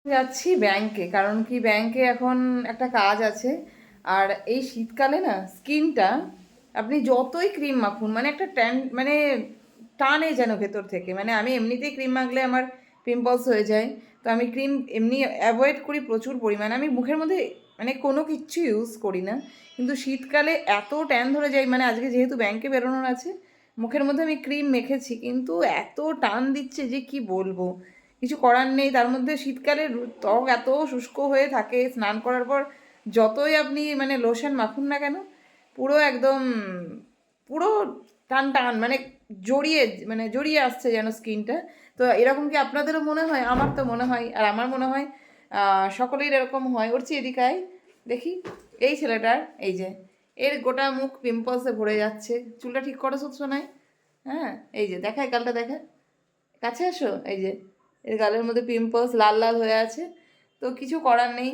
যাচ্ছি ব্যাংকে, কারণ কি ব্যাংকে এখন একটা কাজ আছে। আর এই শীতকালে না স্কিনটা আপনি যতই ক্রিম মাখুন মানে একটা ট্যান মানে টানে যেন ভেতর থেকে, মানে আমি এমনিতেই ক্রিম মাখলে আমার পিম্পলস হয়ে যায়। তো আমি ক্রিম এমনি অ্যাভয়েড করি প্রচুর পরিমাণে, আমি মুখের মধ্যে মানে কোনো কিচ্ছু ইউজ করি না। কিন্তু শীতকালে এত ট্যান ধরে যায়, মানে আজকে যেহেতু ব্যাংকে বেরোনোর আছে মুখের মধ্যে আমি ক্রিম মেখেছি কিন্তু এত টান দিচ্ছে যে কি বলবো। কিছু করার নেই, তার মধ্যে শীতকালে ত্বক এত শুষ্ক হয়ে থাকে, স্নান করার পর যতই আপনি মানে লোশন মাখুন না কেন পুরো একদম পুরো টান টান মানে জড়িয়ে মানে জড়িয়ে আসছে যেন স্কিনটা। তো এরকম কি আপনাদেরও মনে হয়? আমার তো মনে হয়, আর আমার মনে হয় সকলেই এরকম হয়। ওরছি এদিকায় দেখি এই ছেলেটার, এই যে এর গোটা মুখ পিম্পলসে ভরে যাচ্ছে। চুলটা ঠিক করো নাই? হ্যাঁ, এই যে দেখায় গালটা দেখায়, কাছে এসো, এই যে এর গালের মধ্যে পিম্পলস লাল লাল হয়ে আছে। তো কিছু করার নেই,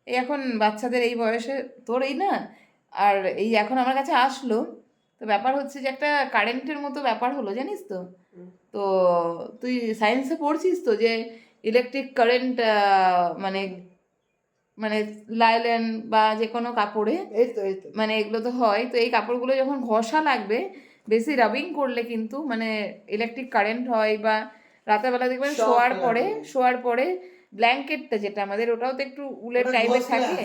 এই এখন বাচ্চাদের এই বয়সে তোর এই না। আর এই এখন আমার কাছে আসলো, তো ব্যাপার হচ্ছে যে একটা কারেন্টের মতো ব্যাপার হলো জানিস তো। তো তুই সায়েন্সে পড়ছিস তো, যে ইলেকট্রিক কারেন্ট মানে মানে লাইলেন বা যে কোনো কাপড়ে এই তো মানে এগুলো তো হয়। তো এই কাপড়গুলো যখন ঘষা লাগবে, বেশি রাবিং করলে কিন্তু মানে ইলেকট্রিক কারেন্ট হয়। বা রাতের বেলা দেখবেন শোয়ার পরে ব্ল্যাঙ্কেটটা যেটা আমাদের, ওটাও তো একটু উলের টাইপের থাকে,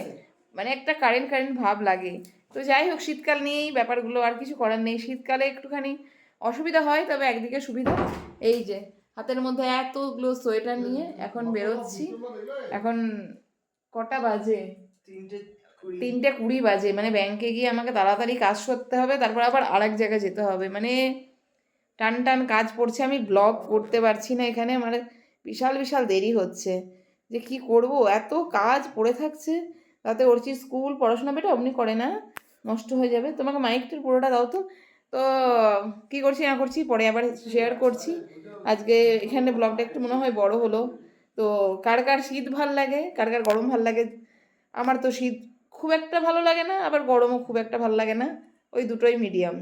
মানে একটা কারেন্ট কারেন্ট ভাব লাগে। তো যাই হোক, শীতকাল নিয়েই ব্যাপারগুলো, আর কিছু করার নেই। শীতকালে একটুখানি অসুবিধা হয়, তবে একদিকে সুবিধা। এই যে হাতের মধ্যে এতগুলো সোয়েটার নিয়ে এখন বেরোচ্ছি। এখন কটা বাজে? 3:20 বাজে, মানে ব্যাংকে গিয়ে আমাকে তাড়াতাড়ি কাজ করতে হবে, তারপর আবার আরেক জায়গায় যেতে হবে। মানে টান টান কাজ পড়ছে, আমি ব্লগ করতে পারছি না এখানে, আমার বিশাল বিশাল দেরি হচ্ছে। যে কি করব, এত কাজ পড়ে থাকছে। তাতে ওরছি স্কুল পড়াশোনা বেটা অমনি করে না, নষ্ট হয়ে যাবে। তোমাকে মাইকটার পুরোটা দাও তো। তো কী করছি না করছি পরে আবার শেয়ার করছি। আজকে এখানে ব্লগটা একটু মনে হয় বড় হলো। তো কার কার শীত ভাল লাগে, কার কার গরম ভাল লাগে? আমার তো শীত খুব একটা ভালো লাগে না, আবার গরমও খুব একটা ভালো লাগে না, ওই দুটোই মিডিয়াম।